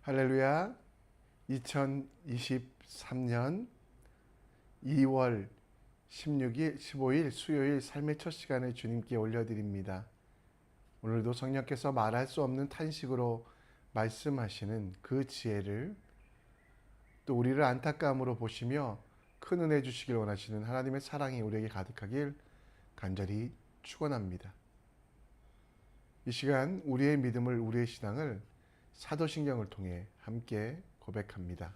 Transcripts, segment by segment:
할렐루야. 2023년 2월 16일, 15일 수요일 삶의 첫 시간을 주님께 올려드립니다. 오늘도 성령께서 말할 수 없는 탄식으로 말씀하시는 그 지혜를 또 우리를 안타까움으로 보시며 큰 은혜 주시길 원하시는 하나님의 사랑이 우리에게 가득하길 간절히 축원합니다. 이 시간 우리의 믿음을, 우리의 신앙을 사도신경을 통해 함께 고백합니다.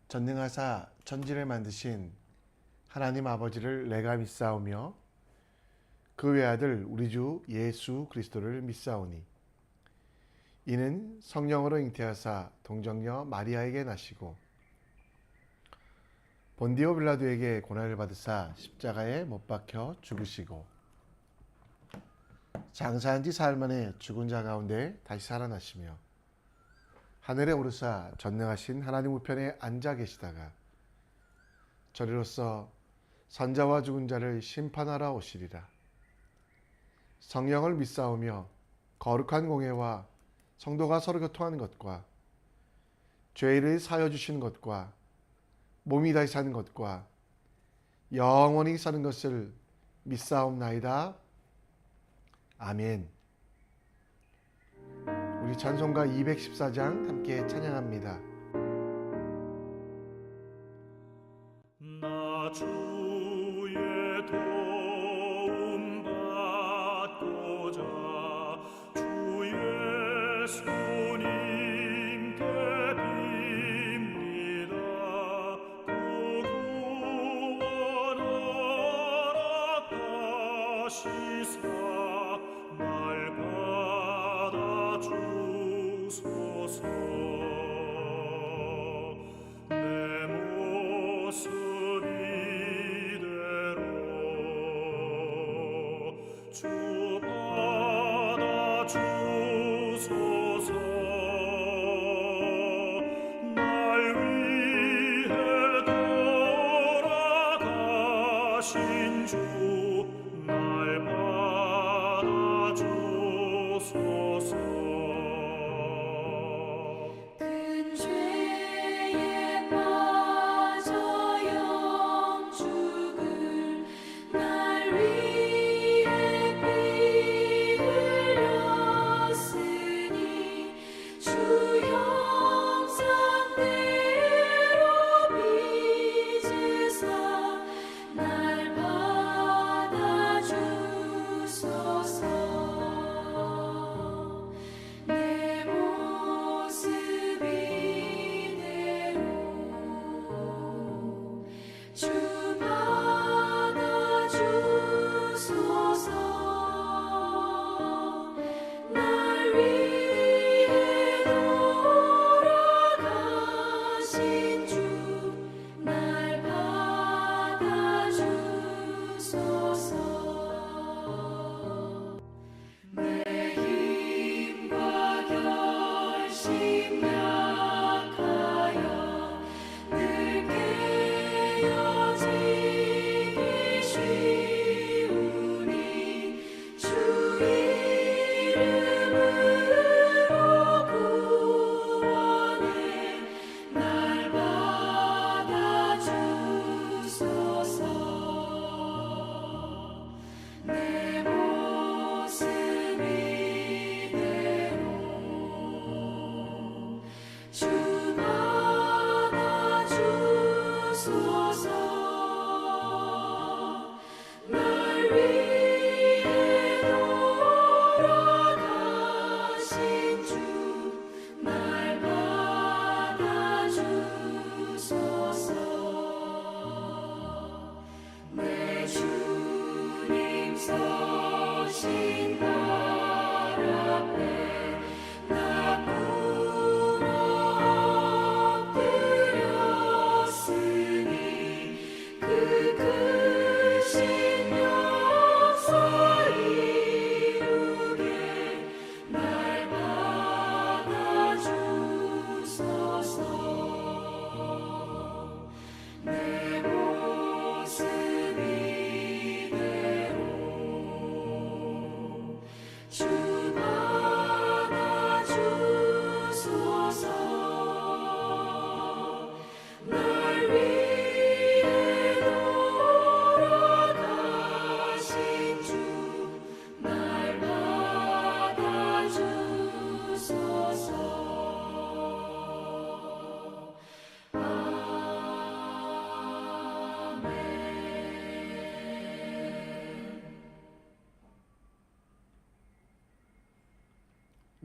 전능하사 천지를 만드신 하나님 아버지를 내가 믿사오며 그 외아들 우리 주 예수 그리스도를 믿사오니 이는 성령으로 잉태하사 동정녀 마리아에게 나시고 본디오 빌라도에게 고난을 받으사 십자가에 못 박혀 죽으시고 장사한 지 사흘 만에 죽은 자 가운데 다시 살아나시며 하늘에 오르사 전능하신 하나님 우편에 앉아 계시다가 저리로서 선자와 죽은 자를 심판하러 오시리라. 성령을 믿사오며 거룩한 공회와 성도가 서로 교통하는 것과 죄를 사여 주시는 것과 몸이 다시 사는 것과 영원히 사는 것을 믿사옵나이다. 아멘. 우리 찬송가 214장 함께 찬양합니다. 나 주의 도움 받고자 주 예수님께 빕니다. 그 구원 허락하시사 날 받아주소서. 내 모습 이대로 주 받아주소서. 날 위해 돌아가신 주 날 받아주소서. 큰 죄에 빠져 영죽을 날 위해 피 흘렸으니 주 형상대로 빚으사 날 받아주소서.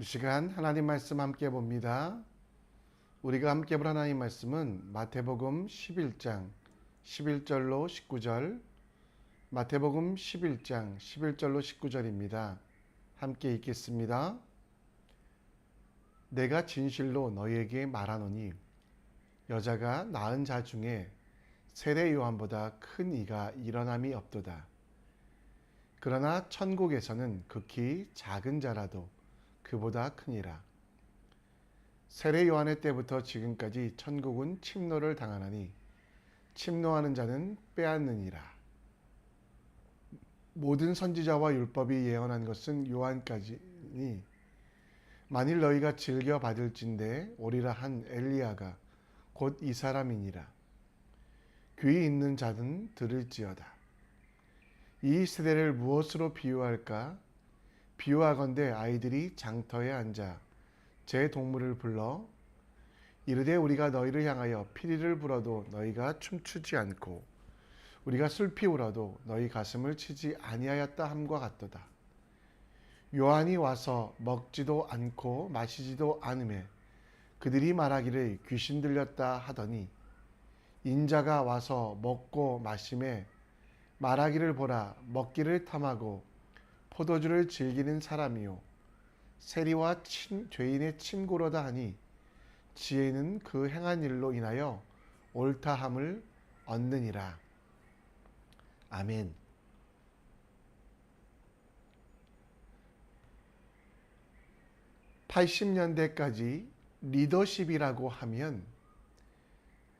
이 시간 하나님 말씀 함께 봅니다. 우리가 함께 볼 하나님 말씀은 마태복음 11장 11절로 19절, 마태복음 11장 11절로 19절입니다. 함께 읽겠습니다. 내가 진실로 너희에게 말하노니 여자가 낳은 자 중에 세례 요한보다 큰 이가 일어남이 없도다. 그러나 천국에서는 극히 작은 자라도 그보다 크니라. 세례 요한의 때부터 지금까지 천국은 침노를 당하나니 침노하는 자는 빼앗느니라. 모든 선지자와 율법이 예언한 것은 요한까지니 만일 너희가 즐겨 받을진대 오리라 한 엘리야가 곧 이 사람이니라. 귀 있는 자는 들을지어다. 이 세대를 무엇으로 비유할까? 비유하건대 아이들이 장터에 앉아 제 동물을 불러 이르되 우리가 너희를 향하여 피리를 불어도 너희가 춤추지 않고 우리가 슬피 울어도 너희 가슴을 치지 아니하였다 함과 같도다. 요한이 와서 먹지도 않고 마시지도 않으매 그들이 말하기를 귀신 들렸다 하더니 인자가 와서 먹고 마심에 말하기를 보라 먹기를 탐하고 포도주를 즐기는 사람이요 세리와 죄인의 친구로다 하니 지혜는 그 행한 일로 인하여 옳다함을 얻느니라. 아멘. (80년대까지) 리더십이라고 하면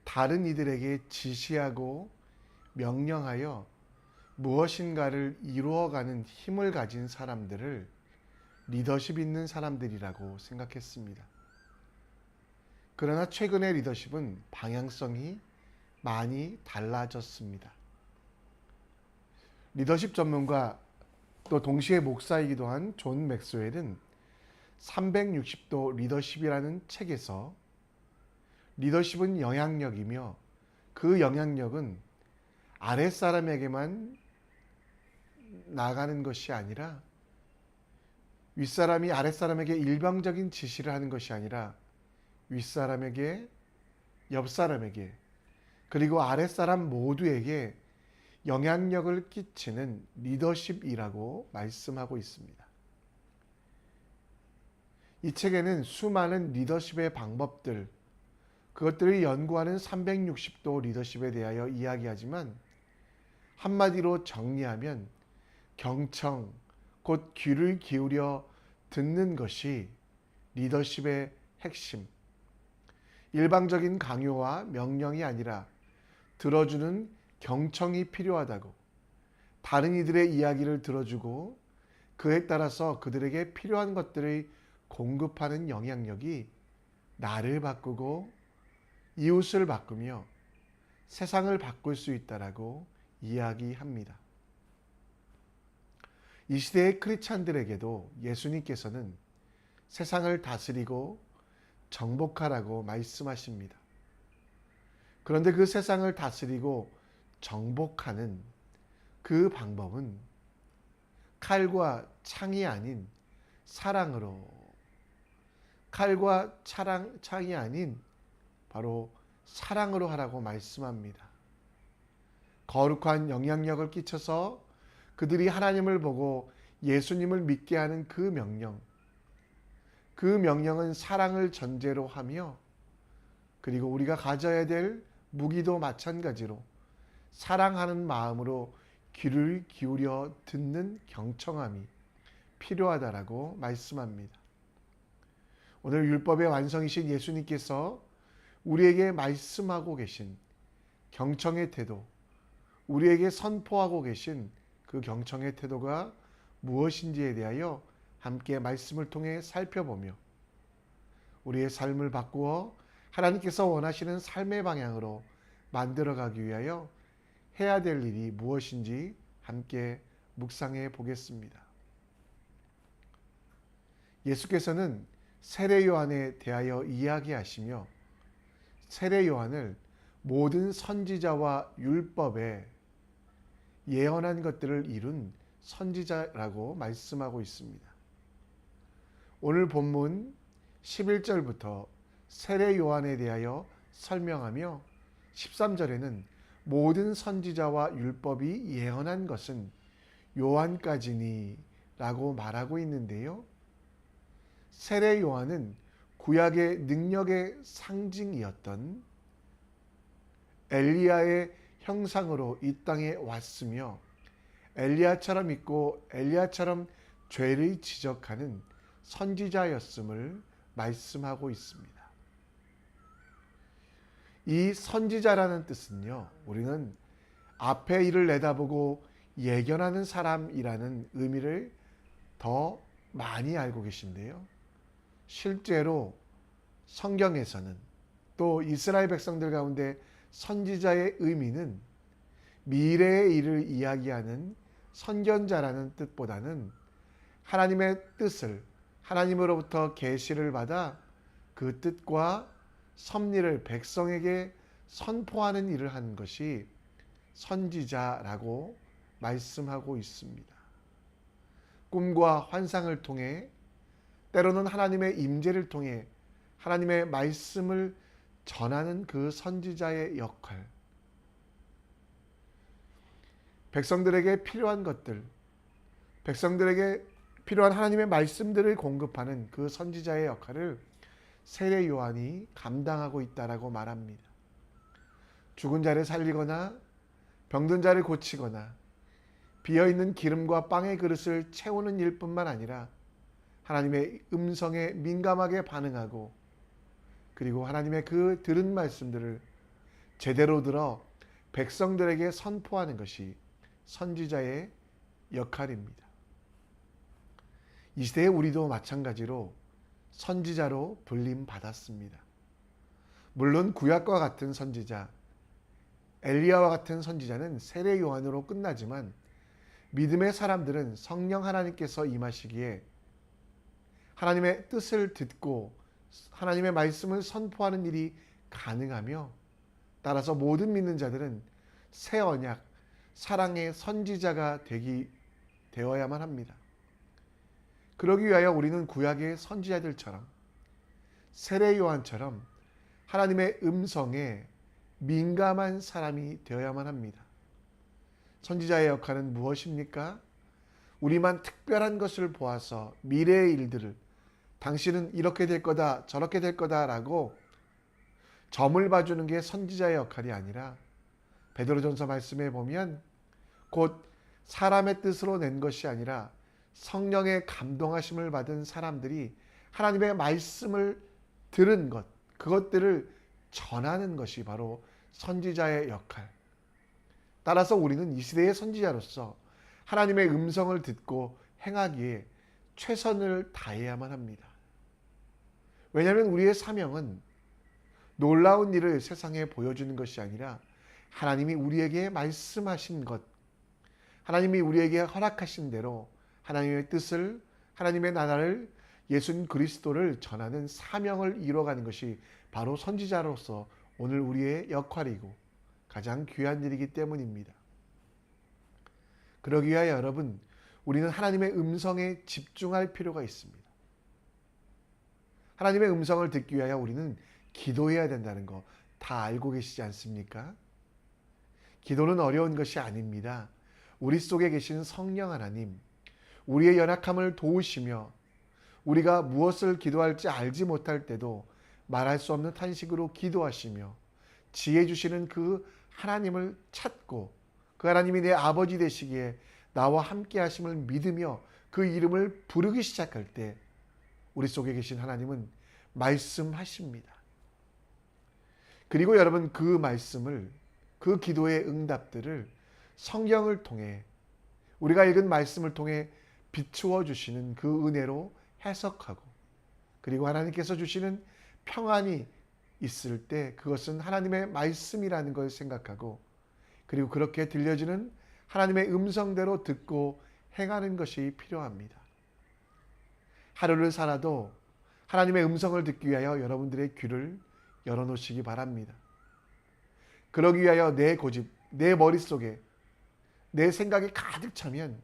다른 이들에게 지시하고 명령하여 무엇인가를 이루어가는 힘을 가진 사람들을 리더십 있는 사람들이라고 생각했습니다. 그러나 최근의 리더십은 방향성이 많이 달라졌습니다. 리더십 전문가 또 동시에 목사이기도 한 존 맥스웰은 360도 리더십이라는 책에서 리더십은 영향력이며 그 영향력은 아랫사람에게만 나가는 것이 아니라 윗사람이 아랫사람에게 일방적인 지시를 하는 것이 아니라 윗사람에게, 옆사람에게, 그리고 아랫사람 모두에게 영향력을 끼치는 리더십이라고 말씀하고 있습니다. 이 책에는 수많은 리더십의 방법들, 그것들을 연구하는 360도 리더십에 대하여 이야기하지만 한마디로 정리하면 경청, 곧 귀를 기울여 듣는 것이 리더십의 핵심. 일방적인 강요와 명령이 아니라 들어주는 경청이 필요하다고, 다른 이들의 이야기를 들어주고 그에 따라서 그들에게 필요한 것들을 공급하는 영향력이 나를 바꾸고 이웃을 바꾸며 세상을 바꿀 수 있다라고 이야기합니다. 이 시대의 크리스찬들에게도 예수님께서는 세상을 다스리고 정복하라고 말씀하십니다. 그런데 그 세상을 다스리고 정복하는 그 방법은 칼과 창이 아닌 사랑으로, 칼과 창이 아닌 바로 사랑으로 하라고 말씀합니다. 거룩한 영향력을 끼쳐서 그들이 하나님을 보고 예수님을 믿게 하는 그 명령, 그 명령은 사랑을 전제로 하며, 그리고 우리가 가져야 될 무기도 마찬가지로 사랑하는 마음으로 귀를 기울여 듣는 경청함이 필요하다라고 말씀합니다. 오늘 율법의 완성이신 예수님께서 우리에게 말씀하고 계신 경청의 태도, 우리에게 선포하고 계신 그 경청의 태도가 무엇인지에 대하여 함께 말씀을 통해 살펴보며 우리의 삶을 바꾸어 하나님께서 원하시는 삶의 방향으로 만들어가기 위하여 해야 될 일이 무엇인지 함께 묵상해 보겠습니다. 예수께서는 세례 요한에 대하여 이야기하시며 세례 요한을 모든 선지자와 율법에 예언한 것들을 이룬 선지자라고 말씀하고 있습니다. 오늘 본문 11절부터 세례 요한에 대하여 설명하며 13절에는 모든 선지자와 율법이 예언한 것은 요한까지니 라고 말하고 있는데요. 세례 요한은 구약의 능력의 상징이었던 엘리야의 형상으로 이 땅에 왔으며 엘리야처럼 있고 엘리야처럼 죄를 지적하는 선지자였음을 말씀하고 있습니다. 이 선지자라는 뜻은요, 우리는 앞의 일을 내다보고 예견하는 사람이라는 의미를 더 많이 알고 계신데요. 실제로 성경에서는 또 이스라엘 백성들 가운데 선지자의 의미는 미래의 일을 이야기하는 선견자라는 뜻보다는 하나님의 뜻을 하나님으로부터 계시를 받아 그 뜻과 섭리를 백성에게 선포하는 일을 하는 것이 선지자라고 말씀하고 있습니다. 꿈과 환상을 통해 때로는 하나님의 임재를 통해 하나님의 말씀을 전하는 그 선지자의 역할, 백성들에게 필요한 것들, 백성들에게 필요한 하나님의 말씀들을 공급하는 그 선지자의 역할을 세례 요한이 감당하고 있다라고 말합니다. 죽은 자를 살리거나 병든 자를 고치거나 비어있는 기름과 빵의 그릇을 채우는 일뿐만 아니라 하나님의 음성에 민감하게 반응하고 그리고 하나님의 그 들은 말씀들을 제대로 들어 백성들에게 선포하는 것이 선지자의 역할입니다. 이 시대에 우리도 마찬가지로 선지자로 불림 받았습니다. 물론 구약과 같은 선지자, 엘리야와 같은 선지자는 세례 요한으로 끝나지만 믿음의 사람들은 성령 하나님께서 임하시기에 하나님의 뜻을 듣고 하나님의 말씀을 선포하는 일이 가능하며 따라서 모든 믿는 자들은 새 언약, 사랑의 선지자가 되어야만 합니다. 그러기 위하여 우리는 구약의 선지자들처럼 세례 요한처럼 하나님의 음성에 민감한 사람이 되어야만 합니다. 선지자의 역할은 무엇입니까? 우리만 특별한 것을 보아서 미래의 일들을 당신은 이렇게 될 거다 저렇게 될 거다라고 점을 봐주는 게 선지자의 역할이 아니라 베드로전서 말씀에 보면 곧 사람의 뜻으로 낸 것이 아니라 성령의 감동하심을 받은 사람들이 하나님의 말씀을 들은 것, 그것들을 전하는 것이 바로 선지자의 역할. 따라서 우리는 이 시대의 선지자로서 하나님의 음성을 듣고 행하기에 최선을 다해야만 합니다. 왜냐하면 우리의 사명은 놀라운 일을 세상에 보여주는 것이 아니라 하나님이 우리에게 말씀하신 것, 하나님이 우리에게 허락하신 대로 하나님의 뜻을, 하나님의 나라를, 예수 그리스도를 전하는 사명을 이뤄가는 것이 바로 선지자로서 오늘 우리의 역할이고 가장 귀한 일이기 때문입니다. 그러기 위하여 여러분, 우리는 하나님의 음성에 집중할 필요가 있습니다. 하나님의 음성을 듣기 위하여 우리는 기도해야 된다는 거 다 알고 계시지 않습니까? 기도는 어려운 것이 아닙니다. 우리 속에 계신 성령 하나님, 우리의 연약함을 도우시며 우리가 무엇을 기도할지 알지 못할 때도 말할 수 없는 탄식으로 기도하시며 지혜 주시는 그 하나님을 찾고 그 하나님이 내 아버지 되시기에 나와 함께 하심을 믿으며 그 이름을 부르기 시작할 때 우리 속에 계신 하나님은 말씀하십니다. 그리고 여러분, 그 말씀을, 그 기도의 응답들을 성경을 통해 우리가 읽은 말씀을 통해 비추어 주시는 그 은혜로 해석하고 그리고 하나님께서 주시는 평안이 있을 때 그것은 하나님의 말씀이라는 걸 생각하고 그리고 그렇게 들려주는 하나님의 음성대로 듣고 행하는 것이 필요합니다. 하루를 살아도 하나님의 음성을 듣기 위하여 여러분들의 귀를 열어놓으시기 바랍니다. 그러기 위하여 내 고집, 내 머릿속에 내 생각이 가득 차면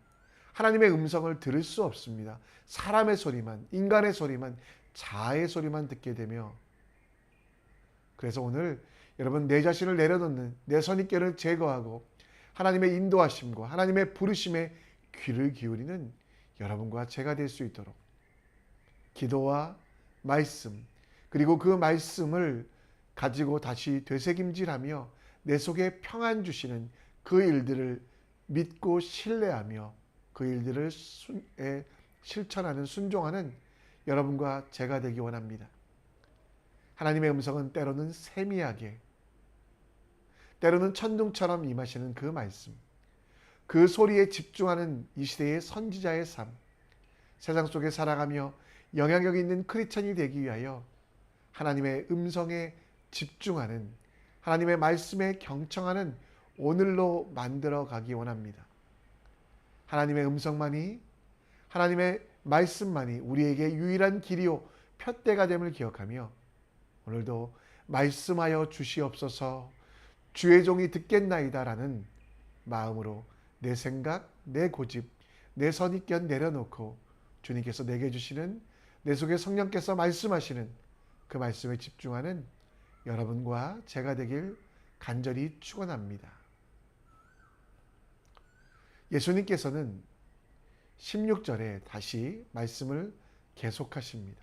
하나님의 음성을 들을 수 없습니다. 사람의 소리만, 인간의 소리만, 자아의 소리만 듣게 되며, 그래서 오늘 여러분 내 자신을 내려놓는 내 선입견을 제거하고 하나님의 인도하심과 하나님의 부르심에 귀를 기울이는 여러분과 제가 될 수 있도록 기도와 말씀, 그리고 그 말씀을 가지고 다시 되새김질하며 내 속에 평안 주시는 그 일들을 믿고 신뢰하며 그 일들을 실천하는, 순종하는 여러분과 제가 되기 원합니다. 하나님의 음성은 때로는 세미하게, 때로는 천둥처럼 임하시는 그 말씀, 그 소리에 집중하는 이 시대의 선지자의 삶, 세상 속에 살아가며 영향력 있는 크리스천이 되기 위하여 하나님의 음성에 집중하는, 하나님의 말씀에 경청하는 오늘로 만들어 가기 원합니다. 하나님의 음성만이, 하나님의 말씀만이 우리에게 유일한 길이요 푯대가 됨을 기억하며 오늘도 말씀하여 주시옵소서, 주의 종이 듣겠나이다 라는 마음으로 내 생각, 내 고집, 내 선입견 내려놓고 주님께서 내게 주시는, 내 속에 성령께서 말씀하시는 그 말씀에 집중하는 여러분과 제가 되길 간절히 축원합니다. 예수님께서는 16절에 다시 말씀을 계속하십니다.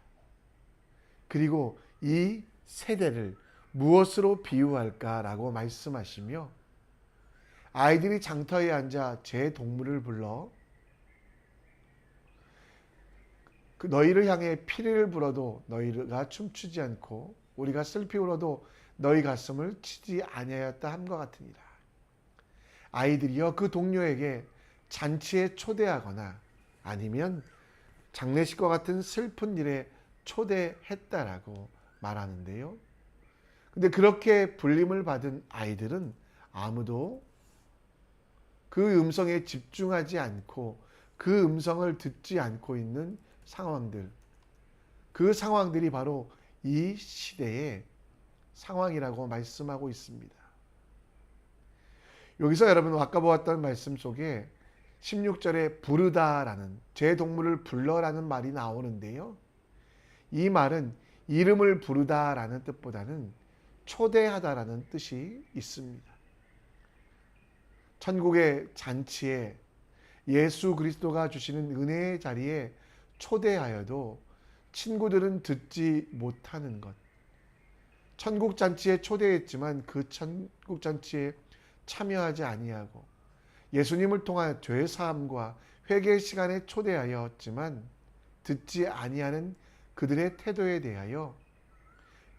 그리고 이 세대를 무엇으로 비유할까라고 말씀하시며, 아이들이 장터에 앉아 제 동물을 불러 너희를 향해 피를 불어도 너희가 춤추지 않고 우리가 슬피 울어도 너희 가슴을 치지 아니하였다 함과 같으니라. 아이들이여 그 동료에게 잔치에 초대하거나 아니면 장례식과 같은 슬픈 일에 초대했다라고 말하는데요. 근데 그렇게 불림을 받은 아이들은 아무도 그 음성에 집중하지 않고 그 음성을 듣지 않고 있는 상황들, 그 상황들이 바로 이 시대의 상황이라고 말씀하고 있습니다. 여기서 여러분 아까 보았던 말씀 속에 16절에 부르다라는, 제 동물을 불러라는 말이 나오는데요. 이 말은 이름을 부르다라는 뜻보다는 초대하다라는 뜻이 있습니다. 천국의 잔치에 예수 그리스도가 주시는 은혜의 자리에 초대하여도 친구들은 듣지 못하는 것. 천국 잔치에 초대했지만 그 천국 잔치에 참여하지 아니하고 예수님을 통한 죄 사함과 회개 시간에 초대하였지만 듣지 아니하는 그들의 태도에 대하여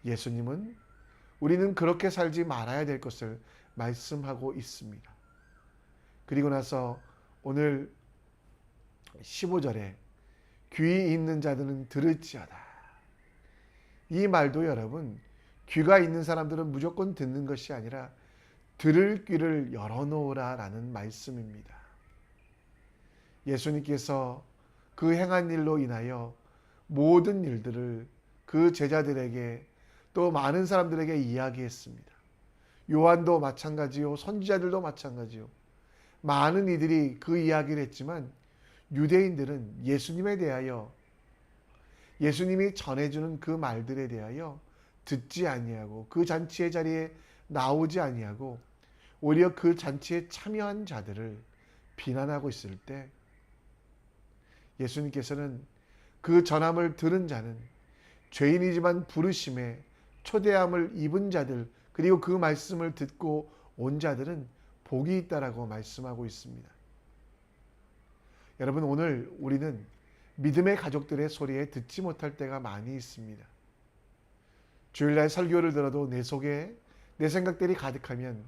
예수님은 우리는 그렇게 살지 말아야 될 것을 말씀하고 있습니다. 그리고 나서 오늘 15절에 귀 있는 자들은 들을지어다. 이 말도 여러분, 귀가 있는 사람들은 무조건 듣는 것이 아니라 들을 귀를 열어놓으라 라는 말씀입니다. 예수님께서 그 행한 일로 인하여 모든 일들을 그 제자들에게 또 많은 사람들에게 이야기했습니다. 요한도 마찬가지요, 선지자들도 마찬가지요. 많은 이들이 그 이야기를 했지만 유대인들은 예수님에 대하여, 예수님이 전해주는 그 말들에 대하여 듣지 아니하고 그 잔치의 자리에 나오지 아니하고 오히려 그 잔치에 참여한 자들을 비난하고 있을 때 예수님께서는 그 전함을 들은 자는 죄인이지만 부르심에 초대함을 입은 자들, 그리고 그 말씀을 듣고 온 자들은 복이 있다라고 말씀하고 있습니다. 여러분, 오늘 우리는 믿음의 가족들의 소리에 듣지 못할 때가 많이 있습니다. 주일날 설교를 들어도 내 속에 내 생각들이 가득하면,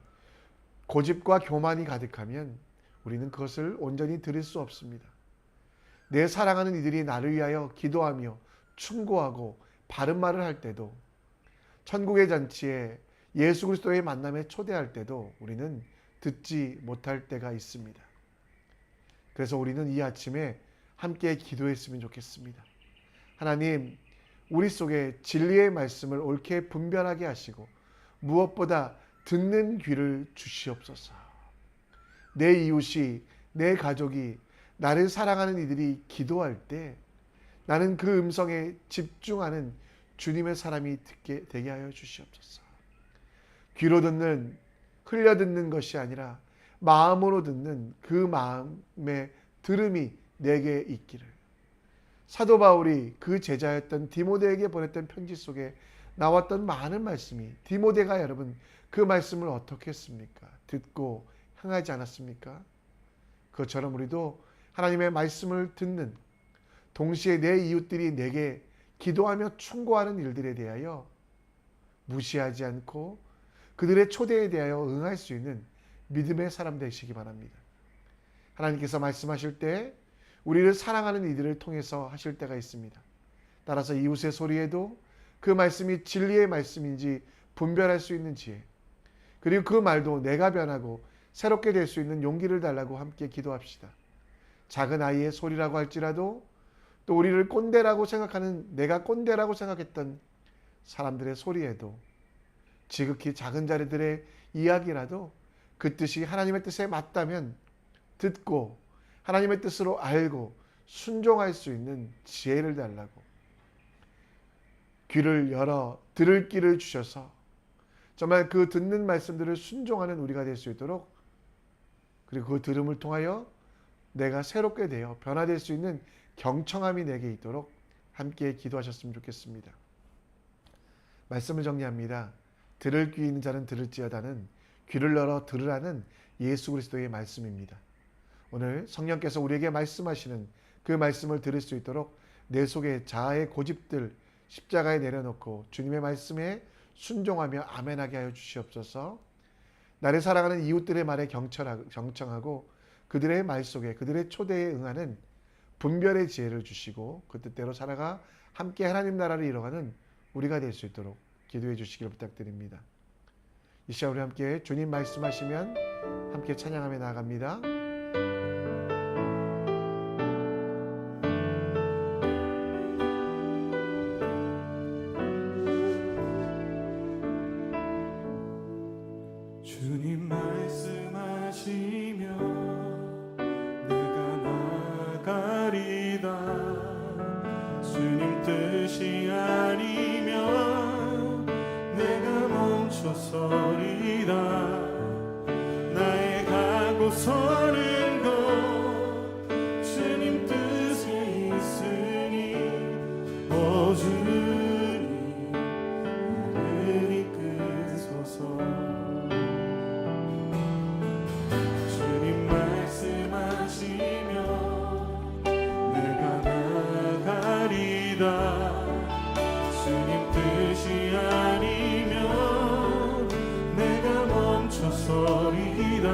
고집과 교만이 가득하면 우리는 그것을 온전히 들을 수 없습니다. 내 사랑하는 이들이 나를 위하여 기도하며 충고하고 바른 말을 할 때도, 천국의 잔치에 예수 그리스도의 만남에 초대할 때도 우리는 듣지 못할 때가 있습니다. 그래서 우리는 이 아침에 함께 기도했으면 좋겠습니다. 하나님, 우리 속에 진리의 말씀을 옳게 분별하게 하시고 무엇보다 듣는 귀를 주시옵소서. 내 이웃이, 내 가족이 나를 사랑하는 이들이 기도할 때 나는 그 음성에 집중하는 주님의 사람이 되게 하여 주시옵소서. 귀로 듣는, 흘려 듣는 것이 아니라 마음으로 듣는 그 마음의 들음이 내게 있기를. 사도 바울이 그 제자였던 디모데에게 보냈던 편지 속에 나왔던 많은 말씀이, 디모데가 여러분 그 말씀을 어떻게 했습니까? 듣고 행하지 않았습니까? 그것처럼 우리도 하나님의 말씀을 듣는, 동시에 내 이웃들이 내게 기도하며 충고하는 일들에 대하여 무시하지 않고 그들의 초대에 대하여 응할 수 있는 믿음의 사람 되시기 바랍니다. 하나님께서 말씀하실 때 우리를 사랑하는 이들을 통해서 하실 때가 있습니다. 따라서 이웃의 소리에도 그 말씀이 진리의 말씀인지 분별할 수 있는 지혜, 그리고 그 말도 내가 변하고 새롭게 될 수 있는 용기를 달라고 함께 기도합시다. 작은 아이의 소리라고 할지라도, 또 우리를 꼰대라고 생각하는, 내가 꼰대라고 생각했던 사람들의 소리에도, 지극히 작은 자들의 이야기라도 그 뜻이 하나님의 뜻에 맞다면 듣고 하나님의 뜻으로 알고 순종할 수 있는 지혜를 달라고, 귀를 열어 들을 길을 주셔서 정말 그 듣는 말씀들을 순종하는 우리가 될 수 있도록, 그리고 그 들음을 통하여 내가 새롭게 되어 변화될 수 있는 경청함이 내게 있도록 함께 기도하셨으면 좋겠습니다. 말씀을 정리합니다. 들을 귀 있는 자는 들을지어다는, 귀를 열어 들으라는 예수 그리스도의 말씀입니다. 오늘 성령께서 우리에게 말씀하시는 그 말씀을 들을 수 있도록 내 속에 자아의 고집들 십자가에 내려놓고 주님의 말씀에 순종하며 아멘하게 하여 주시옵소서. 나를 사랑하는 이웃들의 말에 경청하고 그들의 말 속에, 그들의 초대에 응하는 분별의 지혜를 주시고 그 뜻대로 살아가 함께 하나님 나라를 이뤄가는 우리가 될 수 있도록 기도해 주시기를 부탁드립니다. 이 시간 우리 함께 주님 말씀하시면 함께 찬양하며 나아갑니다. 주님 말씀하시며 내가 나가리다. 주님 뜻이 아니면 내가 멈춰서리다. 나의 가고 서는 곳 주님 뜻에 있으니 오 주님 나를 이끄소서. 주님 말씀하시며 내가 나가리다. 주님 뜻이 아니면 내가 멈춰서리다.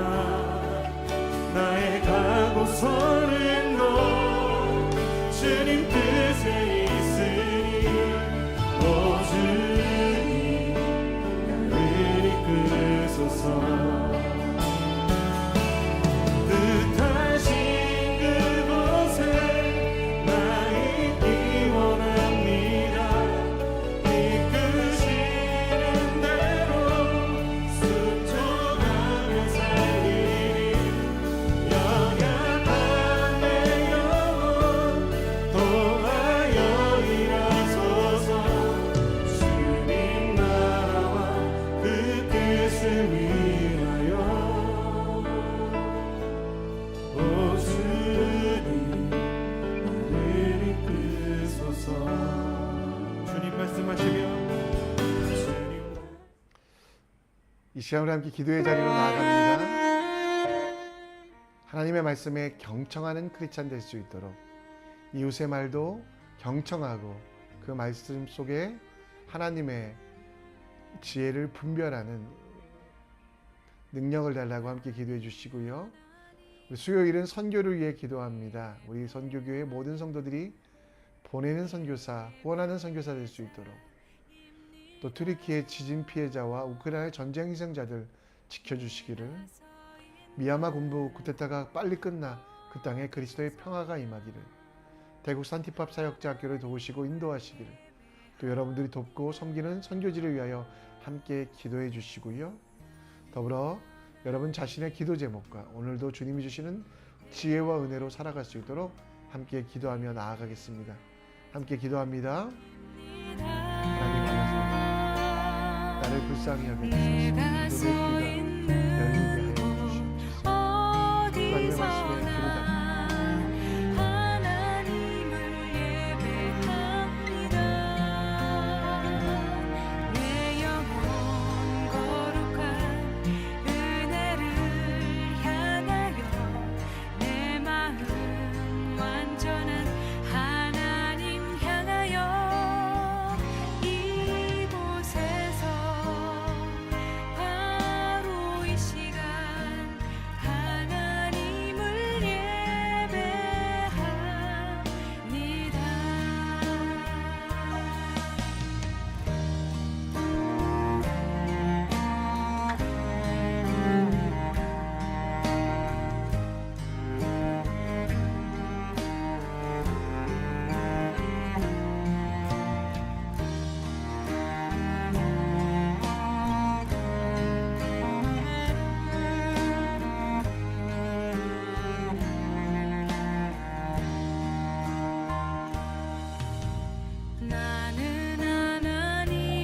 나의 가고 서는 곳 주님 뜻에 있으니 오 주님 나를 이끄소서. 뜻하신 그곳에 나 있기 원합니다. 이끄시는 대로 순종하며 살리니 연약한 내 영혼 통하여 일하소서. 주님 나라와 그 뜻을 위하여 오 주님 나를 이끄소서. 주님 말씀하시며 주님 이 시간 우리 함께 기도의 자리로 나아갑니다. 하나님의 말씀에 경청하는 크리스찬 될 수 있도록 이웃의 말도 경청하고 그 말씀 속에 하나님의 지혜를 분별하는 능력을 달라고 함께 기도해 주시고요. 우리 수요일은 선교를 위해 기도합니다. 우리 선교교회 모든 성도들이 보내는 선교사, 후원하는 선교사 될 수 있도록, 또 트리키의 지진 피해자와 우크라이나 전쟁 희생자들 지켜주시기를, 미얀마 군부 쿠데타가 빨리 끝나 그 땅에 그리스도의 평화가 임하기를, 대국 산티팝 사역자 학교를 도우시고 인도하시기를, 또 여러분들이 돕고 섬기는 선교지를 위하여 함께 기도해 주시고요. 더불어 여러분 자신의 기도 제목과 오늘도 주님이 주시는 지혜와 은혜로 살아갈 수 있도록 함께 기도하며 나아가겠습니다. 함께 기도합니다. 하나님 안에서 나를 불쌍히 여겨주소서.